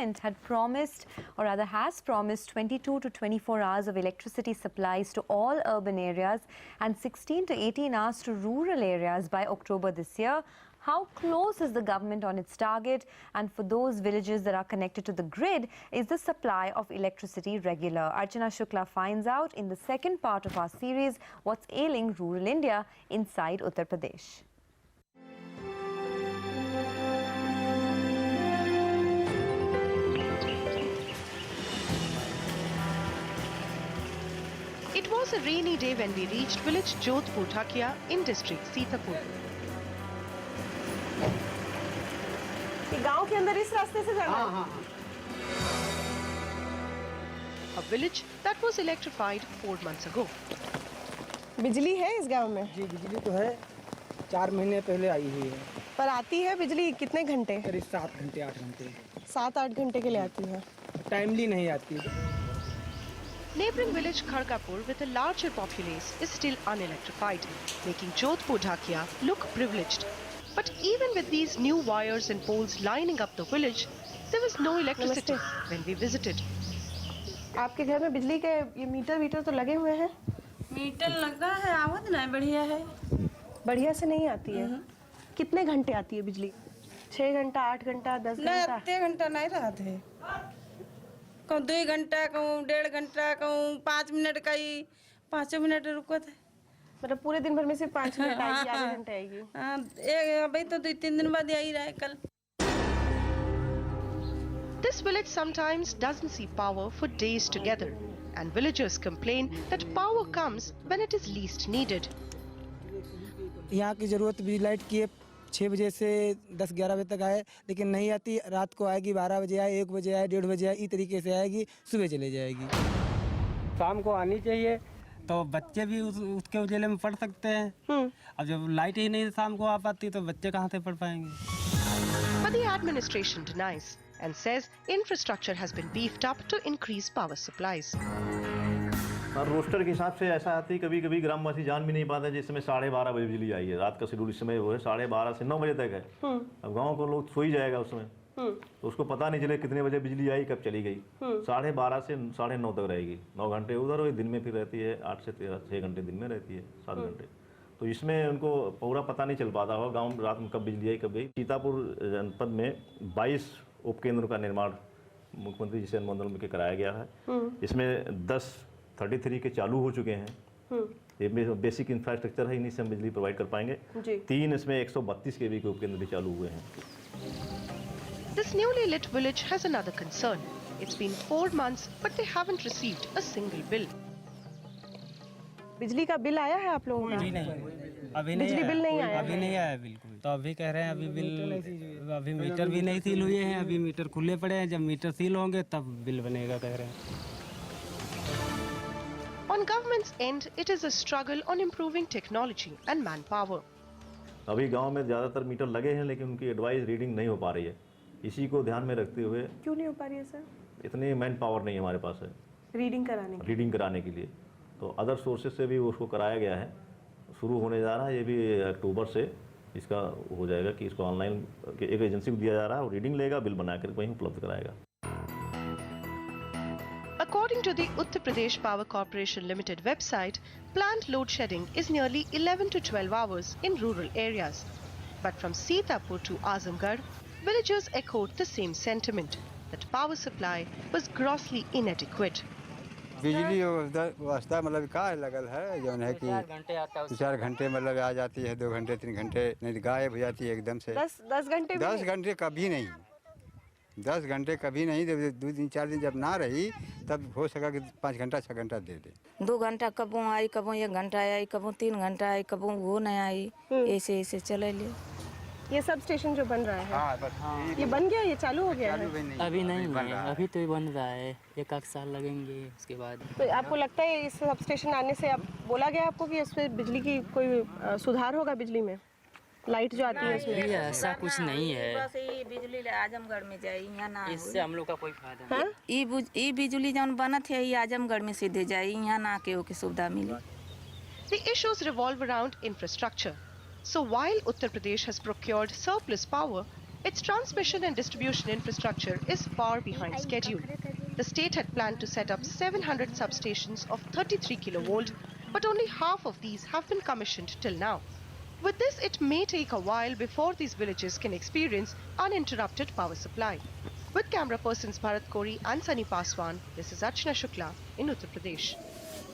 government had promised, or rather has promised, 22 to 24 hours of electricity supplies to all urban areas and 16 to 18 hours to rural areas by October this year. How close is the government on its target? And for those villages that are connected to the grid, is the supply of electricity regular? Archana Shukla finds out in the second part of our series, What's Ailing Rural India inside Uttar Pradesh. It was a rainy day when we reached village Jodhpur Dhakia in district Sitapur. गांव के अंदर इस रास्ते से जाना है? A village that was electrified 4 months ago. बिजली है इस गांव में? जी बिजली तो है, 4 महीने पहले आई हुई है। पर आती है बिजली कितने घंटे? करीब 7 घंटे 8 घंटे। 7-8 घंटे के लिए आती है। टाइमली नहीं आती। Neighbouring village Khargapur with a larger populace is still unelectrified, making Jodhpur Dhakia look privileged. But even with these new wires and poles lining up the village, there was no electricity when we visited. आपके घर में बिजली के ये metre तो लगे हुए हैं? मीटर लगा है, आवत नहीं बढ़िया है। बढ़िया से नहीं आती है। कितने घंटे आती है बिजली? 6 घंटा, 8 घंटा, 10 घंटा? नहीं, 8 घंटा नहीं रहते। कहूँ 2 घंटा, कहूँ 1.5 घंटा, कहूँ 5 मिनट का ही 5 मिनट रुकत है। मतलब पूरे दिन भर में सिर्फ 5 मिनट आएगी, आधे घंटे आएगी। अभी तो 2-3 दिन बाद यही रहा कल। This village sometimes doesn't see power for days together, and villagers complain that power comes when it is least needed. यहाँ की जरूरत बिजली लाइट की है, 6 बजे से 10-11 बजे तक आए, लेकिन नहीं आती। रात को आएगी, 12 बजे आए, 1 बजे आए, 1:30 बजे आए, इस तरीके से आएगी, सुबह चले जाएगी। शाम को आनी चाहिए तो बच्चे भी उसके उजाले में पढ़ सकते हैं। अब जब लाइट ही नहीं शाम को आ पाती तो बच्चे कहाँ से पढ़ पाएंगे? But the administration denies and says infrastructure has been beefed up to increase power supplies. और रोस्टर के हिसाब से ऐसा आती है, कभी कभी ग्रामवासी जान भी नहीं पाते। जिस समय 12:30 बजे बिजली आई है, रात का शेड्यूल इस समय वो है 12:30 से 9 बजे तक है। अब गांव को लोग सो ही जाएगा उस समय, तो उसको पता नहीं चले कितने बजे बिजली आई, कब चली गई। 12:30 से 9:30 तक रहेगी, 9 घंटे उधर और दिन में फिर रहती है 8 से 6 घंटे दिन में रहती है, 7 घंटे। तो इसमें उनको पूरा पता नहीं चल पाता होगा गाँव रात में कब बिजली आई कब गई। सीतापुर जनपद में 22 उपकेंद्रों का निर्माण मुख्यमंत्री जी से अनुमोदन में कराया गया है। इसमें 33 के चालू हो चुके हैं। ये बेसिक इंफ्रास्ट्रक्चर है, इन्हीं से हम बिजली प्रोवाइड कर पाएंगे। 3 इसमें 132 केवी के उपकेंद्र भी चालू हुए हैं। This newly lit village has another concern. It's been 4 months, but they haven't received a single bill. बिजली का बिल आया है आप लोगों का? जी नहीं, अभी नहीं। बिजली बिल नहीं आया? अभी नहीं आया बिल्कुल। तो अभी कह रहे हैं अभी बिल, अभी मीटर भी नहीं सील हुए हैं, अभी मीटर खुले पड़े हैं। जब मीटर सील होंगे तब बिल बनेगा, कह रहे हैं। On government's end, it is a struggle on improving technology and manpower. अभी गांव में ज़्यादातर मीटर लगे हैं, लेकिन उनकी एडवाइस रीडिंग नहीं हो पा रही है। इसी को ध्यान में रखते हुए क्यों नहीं हो पा रही है सर? इतनी मैन पावर नहीं हमारे पास है रीडिंग कराने के लिए। तो अदर सोर्सेज से भी उसको कराया गया है, शुरू होने जा रहा है। ये भी अक्टूबर से इसका हो जाएगा कि इसको ऑनलाइन एक एजेंसी को दिया जा रहा है और रीडिंग लेगा, बिल बनाकर वहीं उपलब्ध कराएगा। According to the Uttar Pradesh Power Corporation Limited website, planned load shedding is nearly 11 to 12 hours in rural areas. But from Sitapur to Azamgarh, villagers echoed the same sentiment, that power supply was grossly inadequate. बिजली व्यवस्था मतलब का लगल है, जो है कि 4 घंटे मतलब आ जाती है, 2 घंटे 3 घंटे नहीं गायब हो जाती है एकदम से। 10 घंटे 10 घंटे कभी नहीं, 10 घंटे कभी नहीं। 2-4 दिन जब ना रही तब हो सका कि 5 घंटा 6 घंटा दे दे। 2 घंटा कबो आई, कबो 1 घंटा आई, कबो 3 घंटा आई, कबो वो नहीं आई, ऐसे चले लिए। ये सब स्टेशन जो बन रहा है, ये बन गया, ये चालू हो गया है? अभी नहीं है, अभी तो बन रहा है, 1 साल लगेंगे उसके बाद। तो आपको लगता है इस सब स्टेशन आने से अब बोला गया आपको कि इसमें बिजली की कोई सुधार होगा? बिजली में लाइट जो आती है इसमें ऐसा कुछ नहीं है। बस ये बिजली आजमगढ़ में जाए, यहाँ ना इससे हम लोग का कोई फायदा नहीं। ये बिजली जौन बनत है, ये आजमगढ़ में सीधे जाए, यहाँ ना के ओके सुविधा मिली। The issues revolve around infrastructure. So while Uttar Pradesh has procured surplus power, its transmission and distribution infrastructure is far behind schedule. The state had planned to set up 700 substations of 33 kilovolt, but only half of these have been commissioned till now. With this, it may take a while before these villages can experience uninterrupted power supply. With camera persons Bharat Kori and Sunny Paswan, this is Archana Shukla in Uttar Pradesh.